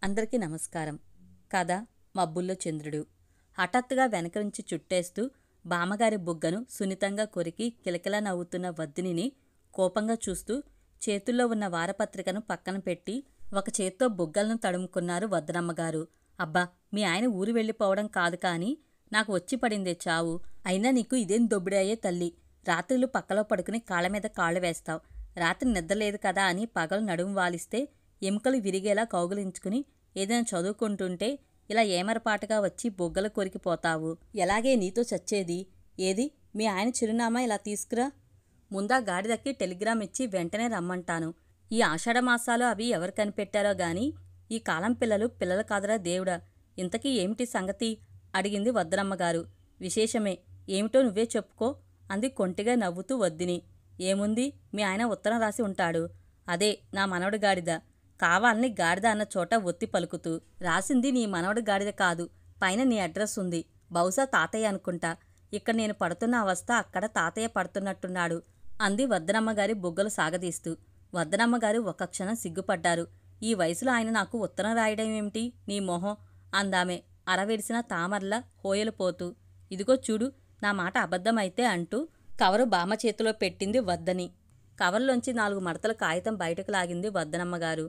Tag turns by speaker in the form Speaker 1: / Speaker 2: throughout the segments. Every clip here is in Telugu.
Speaker 1: అందరికీ నమస్కారం. కథ మబ్బుల్లో చంద్రుడు. హఠాత్తుగా వెనక నుంచి చుట్టేస్తూ బామ్మగారి బుగ్గను సున్నితంగా కొరికి కిలకిలా నవ్వుతున్న వద్దినిని కోపంగా చూస్తూ చేతుల్లో ఉన్న వారపత్రికను పక్కన పెట్టి ఒక చేత్తో బుగ్గలను తడుముకున్నారు వద్దనమ్మగారు. అబ్బా, మీ ఆయన ఊరు వెళ్ళిపోవడం కాదు కానీ నాకు వచ్చి పడిందే చావు. అయినా నీకు ఇదేం దొబ్బిడాయే తల్లి. రాత్రులు పక్కలో పడుకుని కాళ్ళమీద కాళ్ళు వేస్తావు. రాత్రి నిద్రలేదు కదా అని పగలు నడుము వాలిస్తే ఎముకలు విరిగేలా కౌగులించుకుని ఏదైనా చదువుకుంటుంటే ఇలా ఏమరపాటుగా వచ్చి బొగ్గలు కొరికిపోతావు. ఎలాగే నీతో చచ్చేది. ఏది మీ ఆయన చిరునామా ఇలా తీసుకురా. ముందా గాడిదకి టెలిగ్రామ్ ఇచ్చి వెంటనే రమ్మంటాను. ఈ ఆషాఢమాసాలు అవి ఎవరు కనిపెట్టారో గాని ఈ కాలం పిల్లలు కాదురా దేవుడా. ఇంతకీ ఏమిటి సంగతి అడిగింది వద్దనమ్మగారు. విశేషమే, ఏమిటో నువ్వే చెప్పుకో అంది కొంటిగా నవ్వుతూ వద్దిని. ఏముంది, మీ ఆయన ఉత్తరం రాసి ఉంటాడు. అదే నా మనవడు గాడిద. కావాలని గాడిద అన్న చోట ఒత్తి పలుకుతూ, రాసింది నీ మనవడు గాడిద కాదు, పైన నీ అడ్రస్ ఉంది. బహుశా తాతయ్య అనుకుంటా. ఇక్కడ నేను పడుతున్న అవస్థ అక్కడ తాతయ్య పడుతున్నట్టున్నాడు అంది వద్దనమ్మగారి బుగ్గలు సాగదీస్తూ. వద్దనమ్మగారు ఒక క్షణం సిగ్గుపడ్డారు. ఈ వయసులో ఆయన నాకు ఉత్తరం రాయడం ఏమిటి నీ మొహం అందామె అరవిడిసిన తామర్లా హోయలు పోతూ. ఇదిగో చూడు, నా మాట అబద్ధమైతే అంటూ కవరు బామ్మ చేతిలో పెట్టింది వద్దని. కవర్లోంచి 4 మడతల కాగితం బయటకు లాగింది వద్దనమ్మగారు.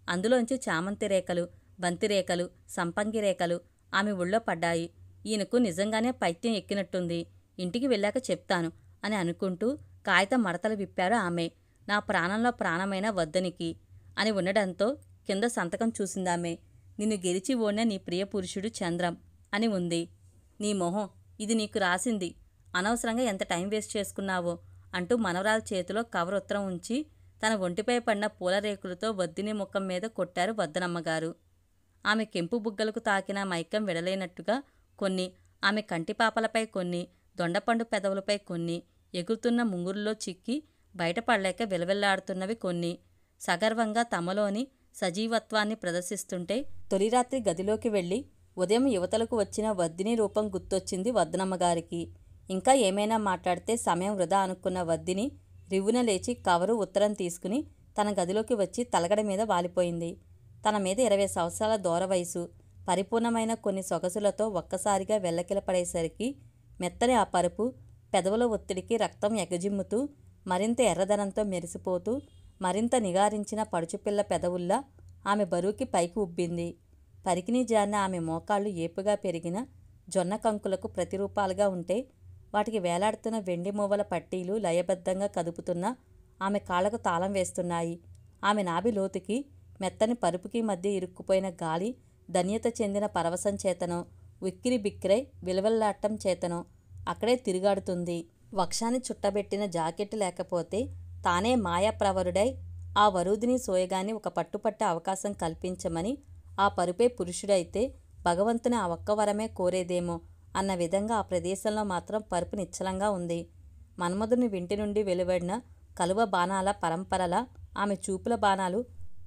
Speaker 1: అందులోంచి చామంతి రేఖలు, బంతి రేఖలు, సంపంగి రేఖలు ఆమె ఒళ్ళో పడ్డాయి. ఈయనకు నిజంగానే పైత్యం ఎక్కినట్టుంది. ఇంటికి వెళ్ళాక చెప్తాను అని అనుకుంటూ కాగితం మడతలు విప్పారు ఆమె. నా ప్రాణంలో ప్రాణమైన వద్దనికి అని ఉండడంతో కింద సంతకం చూసిందామె. నిన్ను గెలిచి ఓడిన నీ ప్రియ పురుషుడు చంద్రం అని ఉంది. నీ మొహం, ఇది నీకు రాసింది. అనవసరంగా ఎంత టైం వేస్ట్ చేసుకున్నావో అంటూ మనవరాల చేతిలో కవర్ ఉత్తరం ఉంచి తన ఒంటిపై పడిన పూల రేకులతో వద్దిని ముఖం మీద కొట్టారు వద్దనమ్మగారు. ఆమె కెంపు బుగ్గలకు తాకిన మైకం విడలేనట్టుగా కొన్ని, ఆమె కంటిపాపలపై కొన్ని, దొండపండు పెదవులపై కొన్ని, ఎగురుతున్న ముంగురులో చిక్కి బయటపడలేక విలవిల్లాడుతున్నవి కొన్ని, సగర్వంగా తమలోని సజీవత్వాన్ని ప్రదర్శిస్తుంటే తొలిరాత్రి గదిలోకి వెళ్ళి ఉదయం యువతలకు వచ్చిన వద్దిని రూపం గుర్తొచ్చింది వద్దనమ్మగారికి. ఇంకా ఏమైనా మాట్లాడితే సమయం వృధా అనుకున్న వద్దిని రివ్వున లేచి కవరు ఉత్తరం తీసుకుని తన గదిలోకి వచ్చి తలగడ మీద వాలిపోయింది. తన మీద 20 సంవత్సరాల దూర వయసు, పరిపూర్ణమైన కొన్ని సొగసులతో ఒక్కసారిగా వెల్లకిలపడేసరికి మెత్తని ఆ పరుపు పెదవుల ఒత్తిడికి రక్తం ఎగజిమ్ముతూ మరింత ఎర్రదనంతో మెరిసిపోతూ మరింత నిగారించిన పడుచుపిల్ల పెదవుల్లా ఆమె బరువుకి పైకి ఉబ్బింది. పరికిణీ జారిన ఆమె మోకాళ్ళు ఏపుగా పెరిగిన జొన్న కంకులకు ప్రతిరూపాలుగా ఉంటే వాటికి వేలాడుతున్న వెండి మూవల పట్టీలు లయబద్ధంగా కదుపుతున్న ఆమె కాళ్లకు తాళం వేస్తున్నాయి. ఆమె నాభి లోతుకి మెత్తని పరుపుకి మధ్య ఇరుక్కుపోయిన గాలి ధన్యత చెందిన పరవశం చేతనో ఉక్కిరి బిక్కిరై విలవల్లాటం చేతనో అక్కడే తిరుగాడుతుంది. వక్షాన్ని చుట్టబెట్టిన జాకెట్టు లేకపోతే తానే మాయాప్రవరుడై ఆ వరూధిని సోయగాని ఒక పట్టుపట్టే అవకాశం కల్పించమని ఆ పరుపే పురుషుడైతే భగవంతుని ఆ ఒక్క వరమే కోరేదేమో అన్న విధంగా ఆ ప్రదేశంలో మాత్రం పరుపు నిశ్చలంగా ఉంది. మన్మధుని వింటి నుండి వెలువడిన కలువ బాణాల పరంపరల ఆమె చూపుల బాణాలు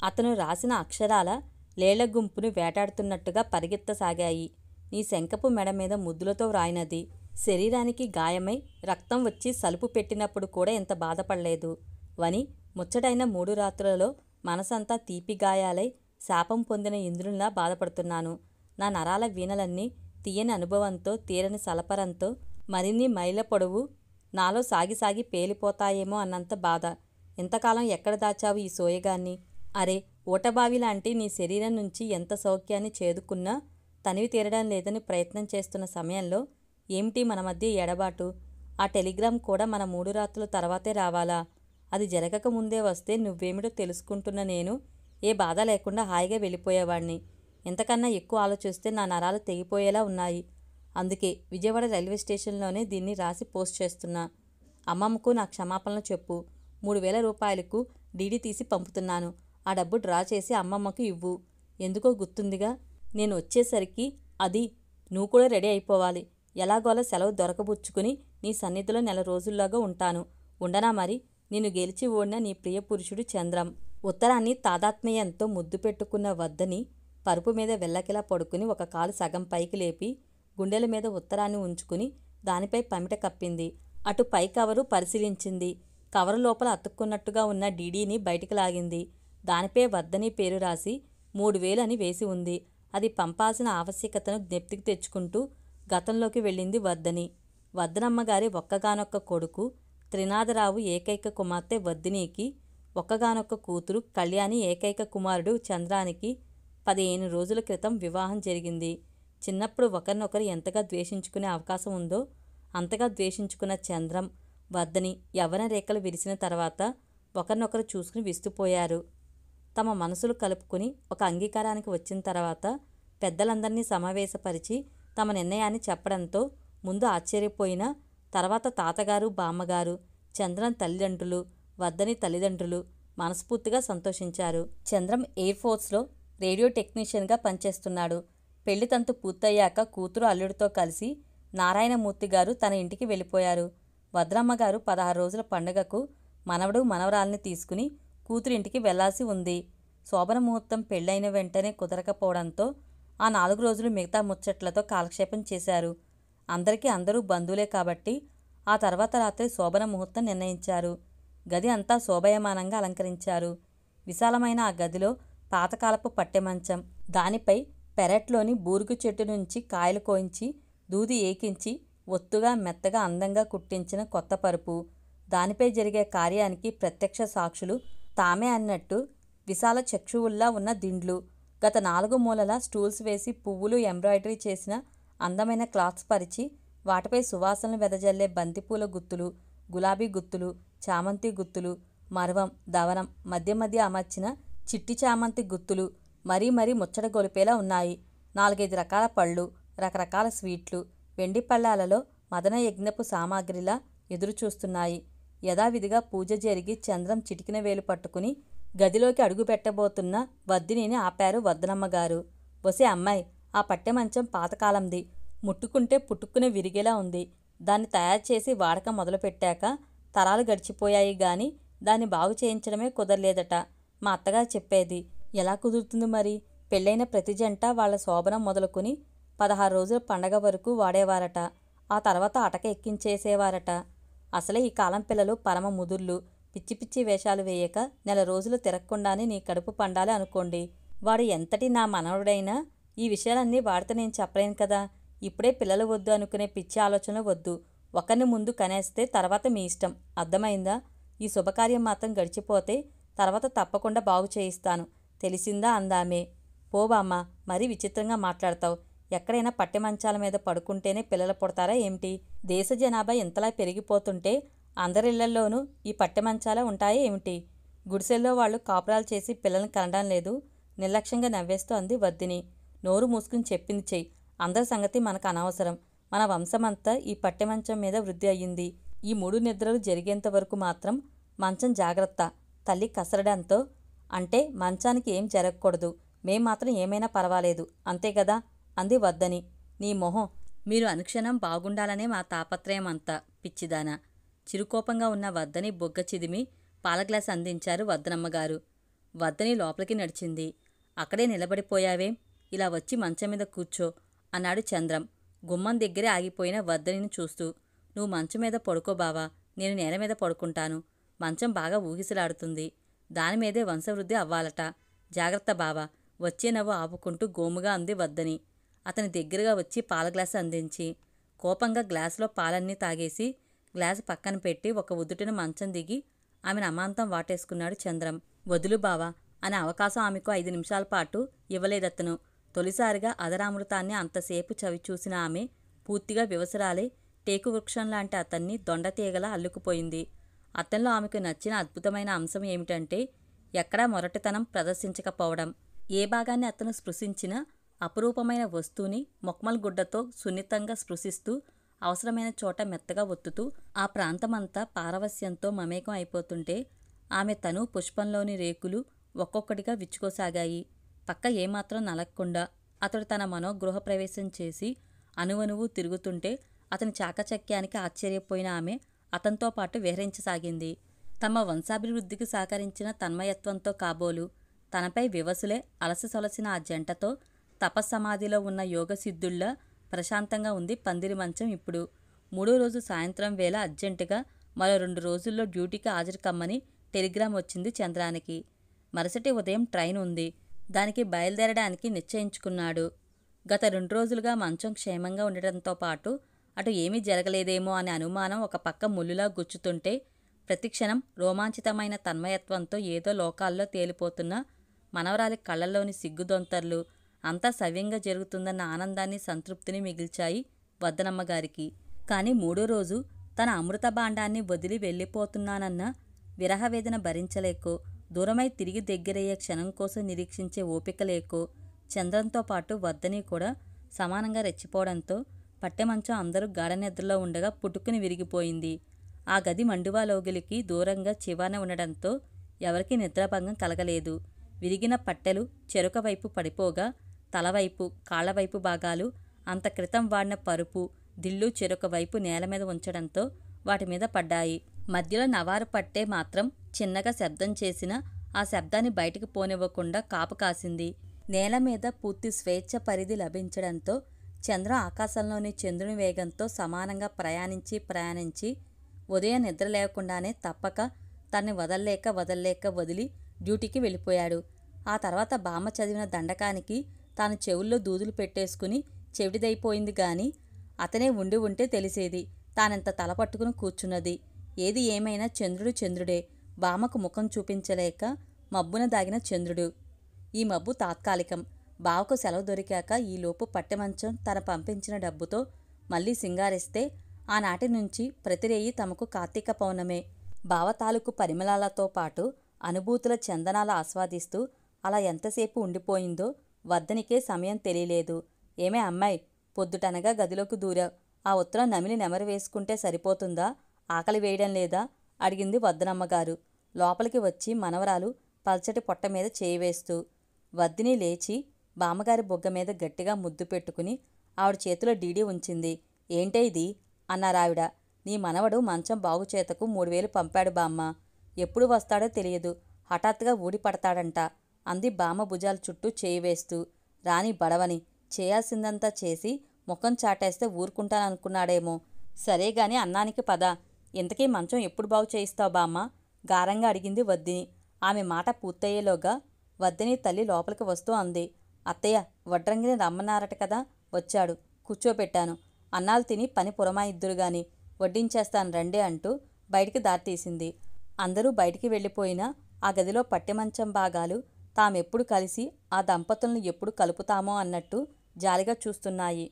Speaker 1: అతను రాసిన అక్షరాల లేళ్ల గుంపును వేటాడుతున్నట్టుగా పరిగెత్తసాగాయి. నీ శంఖపు మెడ మీద ముద్దులతో వ్రాయినది. శరీరానికి గాయమై రక్తం వచ్చి సలుపు పెట్టినప్పుడు కూడా ఎంత బాధపడలేదు వని ముచ్చటైన 3 రాత్రులలో మనసంతా తీపి గాయాలై శాపం పొందిన ఇంద్రునిలా బాధపడుతున్నాను. నా నరాల వీణలన్నీ తీయని అనుభవంతో తీరని సలపరంతో మరిన్ని మైళ్ళ పొడవు నాలో సాగి పేలిపోతాయేమో అన్నంత బాధ. ఎంతకాలం ఎక్కడ దాచావు ఈ సోయగాన్ని? అరే, ఊటబావి లాంటి నీ శరీరం నుంచి ఎంత సౌఖ్యాన్ని చేదుకున్నా తనివి తీరడం లేదని ప్రయత్నం చేస్తున్న సమయంలో ఏమిటి మన మధ్య ఎడబాటు? ఆ టెలిగ్రామ్ కూడా మన 3 రాత్రుల తర్వాతే రావాలా? అది జరగక ముందే వస్తే నువ్వేమిటో తెలుసుకుంటున్న నేను ఏ బాధ లేకుండా హాయిగా వెళ్ళిపోయేవాణ్ణి. ఎంతకన్నా ఎక్కువ ఆలోచిస్తే నా నరాలు తెగిపోయేలా ఉన్నాయి. అందుకే విజయవాడ రైల్వే స్టేషన్లోనే దీన్ని రాసి పోస్ట్ చేస్తున్నా. అమ్మమ్మకు నా క్షమాపణలు చెప్పు. 3000 రూపాయలకు డీడీ తీసి పంపుతున్నాను. ఆ డబ్బు డ్రా చేసి అమ్మమ్మకు ఇవ్వు. ఎందుకో గుర్తుందిగా, నేను వచ్చేసరికి అది నువ్వు కూడా రెడీ అయిపోవాలి. ఎలాగోలా సెలవు దొరకబుచ్చుకుని నీ సన్నిధిలో 4 రోజుల్లోగా ఉంటాను. ఉండనా మరి? నిన్ను గెలిచి ఓడిన నీ ప్రియ పురుషుడు చంద్రం. ఉత్తరాన్ని తాదాత్మ్యంతో ముద్దు పెట్టుకున్న వద్దని పరుపు మీద వెల్లకిలా పడుకుని ఒక కాలు సగం పైకి లేపి గుండెల మీద ఉత్తరాన్ని ఉంచుకుని దానిపై పమిట కప్పింది. అటు పై కవరు పరిశీలించింది. కవరు లోపల అతుక్కున్నట్టుగా ఉన్న డీడీని బయటికి లాగింది. దానిపై వద్దని పేరు రాసి 3000 అని వేసి ఉంది. అది పంపాల్సిన ఆవశ్యకతను జ్ఞప్తికి తెచ్చుకుంటూ గతంలోకి వెళ్ళింది వర్ధని. వర్ధనమ్మగారి ఒక్కగానొక్క కొడుకు త్రినాథరావు ఏకైక కుమార్తె వర్ధినికి, ఒక్కగానొక్క కూతురు కళ్యాణి ఏకైక కుమారుడు చంద్రానికి 15 రోజుల క్రితం వివాహం జరిగింది. చిన్నప్పుడు ఒకరినొకరు ఎంతగా ద్వేషించుకునే అవకాశం ఉందో అంతగా ద్వేషించుకున్న చంద్రం, వర్ధని యవ్వన రేఖలు విరిసిన తర్వాత ఒకరినొకరు చూసుకుని విస్తుపోయారు. తమ మనసులు కలుపుకుని ఒక అంగీకారానికి వచ్చిన తర్వాత పెద్దలందరినీ సమావేశపరిచి తమ నిర్ణయాన్ని చెప్పడంతో ముందు ఆశ్చర్యపోయిన తర్వాత తాతగారు, బామ్మగారు, చంద్రం తల్లిదండ్రులు, వర్ధని తల్లిదండ్రులు మనస్ఫూర్తిగా సంతోషించారు. చంద్రం ఎయిర్ ఫోర్స్లో రేడియో టెక్నీషియన్గా పనిచేస్తున్నాడు. పెళ్లి తంతు పూర్తయ్యాక కూతురు అల్లుడితో కలిసి నారాయణమూర్తి గారు తన ఇంటికి వెళ్ళిపోయారు. భద్రమ్మగారు 16 రోజుల పండుగకు మనవడు మనవరాల్ని తీసుకుని కూతురింటికి వెళ్లాల్సి ఉంది. శోభన ముహూర్తం పెళ్ళైన వెంటనే కుదరకపోవడంతో ఆ 4 రోజులు మిగతా ముచ్చట్లతో కాలక్షేపం చేశారు. అందరూ బంధువులే కాబట్టి ఆ తర్వాత రాత్రి శోభన ముహూర్తం నిర్ణయించారు. గది అంతా శోభయమానంగా అలంకరించారు. విశాలమైన ఆ గదిలో పాతకాలపు పట్టెమంచం, దానిపై పెరట్లోని బూరుగు చెట్టు నుంచి కాయలు కోయించి దూది ఏకించి ఒత్తుగా మెత్తగా అందంగా కుట్టించిన కొత్త పరుపు, దానిపై జరిగే కార్యానికి ప్రత్యక్ష సాక్షులు తామే అన్నట్టు విశాల చక్షువుల్లా ఉన్న దిండ్లు, గత 4 మూలల స్టూల్స్ వేసి పువ్వులు ఎంబ్రాయిడరీ చేసిన అందమైన క్లాత్స్ పరిచి వాటిపై సువాసనలు వెదజల్లే బంతిపూల గుత్తులు, గులాబీ గుత్తులు, చామంతి గుత్తులు, మరవం, దవనం, మధ్య మధ్య అమర్చిన చిట్టి చామంతి గుత్తులు మరీ ముచ్చట గొలిపేలా ఉన్నాయి. 4-5 రకాల పళ్ళు, రకరకాల స్వీట్లు వెండి పళ్ళాలలో మదన యజ్ఞపు సామాగ్రిలా ఎదురుచూస్తున్నాయి. యథావిధిగా పూజ జరిగి చంద్రం చిటికిన వేలు పట్టుకుని గదిలోకి అడుగు పెట్టబోతున్న వర్ధినిని ఆపారు వర్ధనమ్మగారు. ఒసే అమ్మాయి, ఆ పట్టెమంచం పాతకాలంది. ముట్టుకుంటే పుట్టుకునే విరిగేలా ఉంది. దాన్ని తయారు చేసి వాడకం మొదలుపెట్టాక తరాలు గడిచిపోయాయి గాని దాన్ని బాగు చేయించడమే కుదరలేదట మా అత్తగారు చెప్పేది. ఎలా కుదురుతుంది మరి? పెళ్ళైన ప్రతి జంట వాళ్ల శోభనం మొదలుకుని 16 రోజుల పండగ వరకు వాడేవారట. ఆ తర్వాత అటక ఎక్కించేసేవారట. అసలే ఈ కాలం పిల్లలు పరమ ముదుర్లు. పిచ్చి పిచ్చి వేషాలు వేయక నెల రోజులు తిరగకుండానే నీ కడుపు పండాలి అనుకోండి. వాడు ఎంతటి నా మనవడైనా ఈ విషయాలన్నీ వాడితే నేను చెప్పలేను కదా. ఇప్పుడే పిల్లలు వద్దు అనుకునే పిచ్చి ఆలోచనలు వద్దు. ఒకరిని ముందు కనేస్తే తర్వాత మీ ఇష్టం. అర్థమైందా? ఈ శుభకార్యం మాత్రం గడిచిపోతే తర్వాత తప్పకుండా బాగు చేయిస్తాను. తెలిసిందా అందామే. పోబామ్మ, మరీ విచిత్రంగా మాట్లాడతావు. ఎక్కడైనా పట్టెమంచాల మీద పడుకుంటేనే పిల్లలు పుడతారా ఏమిటి? దేశ జనాభా ఇంతలా పెరిగిపోతుంటే అందరిళ్లల్లోనూ ఈ పట్టెమంచాలే ఉంటాయా ఏమిటి? గుడిసెల్లో వాళ్ళు కాపురాలు చేసి పిల్లల్ని కనడం లేదు. నిర్లక్ష్యంగా నవ్వేస్తూ అంది వర్ధిని. నోరు మూసుకుని చెప్పింది చెయ్యి. అందరి సంగతి మనకు అనవసరం. మన వంశమంతా ఈ పట్టెమంచం మీద వృద్ధి అయ్యింది. ఈ 3 నిద్రలు జరిగేంత వరకు మాత్రం మంచం జాగ్రత్త. తల్లి కసరడంతో అంటే మంచానికి ఏం జరగకూడదు. మేం మాత్రం ఏమైనా పర్వాలేదు అంతే కదా అంది వర్ధని. నీ మొహం, మీరు అనుక్షణం బాగుండాలనే మా తాపత్రయం అంతా, పిచ్చిదానా. చిరుకోపంగా ఉన్న వర్ధని బొగ్గ చిదిమి పాల గ్లాస్ అందించారు వర్ధనమ్మగారు. వర్ధని లోపలికి నడిచింది. అక్కడే నిలబడిపోయావేం? ఇలా వచ్చి మంచం మీద కూర్చో అన్నాడు చంద్రం గుమ్మం దగ్గరే ఆగిపోయిన వర్ధనిని చూస్తూ. నువ్వు మంచం మీద పడుకో బావా, నేను నేల మీద పడుకుంటాను. మంచం బాగా ఊగిసలాడుతుంది. దానిమీదే వంశవృద్ధి అవ్వాలట. జాగ్రత్త బావా. వచ్చే నవ్వు ఆపుకుంటూ గోముగా అంది వర్ధని. అతని దగ్గరగా వచ్చి పాల గ్లాసు అందించి కోపంగా గ్లాసులో పాలన్నీ తాగేసి గ్లాసు పక్కన పెట్టి ఒక ఉదుటిన మంచం దిగి ఆమెను అమాంతం వాటేసుకున్నాడు చంద్రం. వదులు బావా అనే అవకాశం ఆమెకు 5 నిమిషాల పాటు ఇవ్వలేదతను. తొలిసారిగా అదరామృతాన్ని అంతసేపు చవిచూసిన ఆమె పూర్తిగా వివసరాలే టేకు వృక్షం లాంటి అతన్ని దొండతీగలా అల్లుకుపోయింది. అతనిలో ఆమెకు నచ్చిన అద్భుతమైన అంశం ఏమిటంటే ఎక్కడా మొరటితనం ప్రదర్శించకపోవడం. ఏ భాగాన్ని అతను స్పృశించినా అపురూపమైన వస్తువుని మొక్మల్ గుడ్డతో సున్నితంగా స్పృశిస్తూ అవసరమైన చోట మెత్తగా ఒత్తుతూ ఆ ప్రాంతమంతా పారవస్యంతో మమేకం అయిపోతుంటే ఆమె తను పుష్పంలోని రేకులు ఒక్కొక్కటిగా విచ్చుకోసాగాయి. పక్క ఏమాత్రం నలక్కుండా అతడు తన మనోగృహ ప్రవేశం చేసి అణువణువు తిరుగుతుంటే అతని చాకచక్యానికి ఆశ్చర్యపోయిన ఆమె అతనితో పాటు విహరించసాగింది. తమ వంశాభివృద్ధికి సహకరించిన తన్మయత్వంతో కాబోలు తనపై వివసులే అలసిసొలసిన ఆ జంటతో తపస్సమాధిలో ఉన్న యోగసిద్ధుళ్లా ప్రశాంతంగా ఉంది పందిరి మంచం ఇప్పుడు. 3వ రోజు సాయంత్రం వేళ అర్జెంటుగా మరో 2 రోజుల్లో డ్యూటీకి హాజరు కమ్మని టెలిగ్రామ్ వచ్చింది చంద్రానికి. మరుసటి ఉదయం ట్రైన్ ఉంది. దానికి బయలుదేరడానికి నిశ్చయించుకున్నాడు. గత 2 రోజులుగా మంచం క్షేమంగా ఉండటంతో పాటు అటు ఏమీ జరగలేదేమో అనే అనుమానం ఒక పక్క ముల్లులా గుచ్చుతుంటే, ప్రతిక్షణం రోమాంచితమైన తన్మయత్వంతో ఏదో లోకాల్లో తేలిపోతున్న మనవరాలి కళ్ళల్లోని సిగ్గుదొంతర్లు అంతా సవ్యంగా జరుగుతుందన్న ఆనందాన్ని, సంతృప్తిని మిగిల్చాయి వద్దనమ్మగారికి. కానీ 3వ రోజు తన అమృత భాండాన్ని వదిలి వెళ్ళిపోతున్నానన్న విరహవేదన భరించలేకో, దూరమై తిరిగి దగ్గరయ్యే క్షణం కోసం నిరీక్షించే ఓపిక లేకో, చంద్రంతో పాటు వద్దని కూడా సమానంగా రెచ్చిపోవడంతో పట్టెమంచం అందరూ గాఢనిద్రలో ఉండగా పుట్టుకుని విరిగిపోయింది. ఆ గది మండువాలోగిలికి దూరంగా చివాన ఉండడంతో ఎవరికీ నిద్రాభంగం కలగలేదు. విరిగిన పట్టెలు చెరొక వైపు పడిపోగా, తలవైపు, కాళ్లవైపు భాగాలు, అంత క్రితం వాడిన పరుపు, దిళ్ళు చెరొక వైపు నేలమీద ఉంచడంతో వాటి మీద పడ్డాయి. మధ్యలో నవారు పట్టే మాత్రం చిన్నగా శబ్దం చేసినా ఆ శబ్దాన్ని బయటికి పోనివ్వకుండా కాపు కాసింది. నేల మీద పూర్తి స్వేచ్ఛ పరిధి లభించడంతో చంద్రం ఆకాశంలోని చంద్రుని వేగంతో సమానంగా ప్రయాణించి ఉదయం నిద్ర లేకుండానే తప్పక తన్ని వదల్లేక వదిలి డ్యూటీకి వెళ్ళిపోయాడు. ఆ తర్వాత బామ్మ చదివిన దండకానికి తాను చెవుల్లో దూదులు పెట్టేసుకుని చెవిటిదైపోయింది గాని అతనే ఉండి ఉంటే తెలిసేది తానెంత తలపట్టుకుని కూర్చున్నది. ఏది ఏమైనా చంద్రుడు చంద్రుడే. బామ్మకు ముఖం చూపించలేక మబ్బున దాగిన చంద్రుడు. ఈ మబ్బు తాత్కాలికం. బావకు సెలవు దొరికాక ఈలోపు పట్టెమంచం తన పంపించిన డబ్బుతో మళ్ళీ సింగారిస్తే ఆనాటి నుంచి ప్రతిరేయి తమకు కార్తీక పౌర్ణమే. బావ తాలూకు పరిమళాలతో పాటు అనుభూతుల చందనాలు ఆస్వాదిస్తూ అలా ఎంతసేపు ఉండిపోయిందో వద్దనికే సమయం తెలియలేదు. ఏమే అమ్మాయి, పొద్దుటనగా గదిలోకి దూరావు. ఆ ఉత్తరం నమిలి నెమరు వేసుకుంటే సరిపోతుందా? ఆకలి వేయడం లేదా? అడిగింది వద్దనమ్మగారు లోపలికి వచ్చి మనవరాలు పల్చటి పొట్ట మీద చేయి వేస్తూ. వద్దిని లేచి బామ్మగారి బొగ్గ మీద గట్టిగా ముద్దు పెట్టుకుని ఆవిడ చేతిలో డీడీ ఉంచింది. ఏంటే ఇది అన్నారావిడ. నీ మనవడు మంచం బాగుచేతకు 3000 పంపాడు బామ్మ. ఎప్పుడు వస్తాడో తెలియదు. హఠాత్తుగా ఊడిపడతాడంట అంది బామ్మ భుజాల చుట్టూ చేయి వేస్తూ. రాని బడవని చేయాల్సిందంతా చేసి ముఖం చాటేస్తే ఊరుకుంటాననుకున్నాడేమో. సరేగాని అన్నానికి పద. ఇంతకీ మంచం ఎప్పుడు బాగు చేయిస్తావు బామ్మ? గారంగా అడిగింది వద్దిని. ఆమె మాట పూర్తయ్యేలోగా వద్దిని తల్లి లోపలికి వస్తూ అంది. అత్తయ్య, వడ్రంగిని రమ్మన్నారట కదా, వచ్చాడు. కూర్చోపెట్టాను. అన్నాలు తిని పని పురమాయిద్దురుగాని, వడ్డించేస్తాను రండి అంటూ బయటికి దారితీసింది. అందరూ బయటికి వెళ్ళిపోయినా ఆ గదిలో పట్టెమంచం భాగాలు తామెప్పుడు కలిసి ఆ దంపతులను ఎప్పుడు కలుపుతామో అన్నట్టు జాలిగా చూస్తున్నాయి.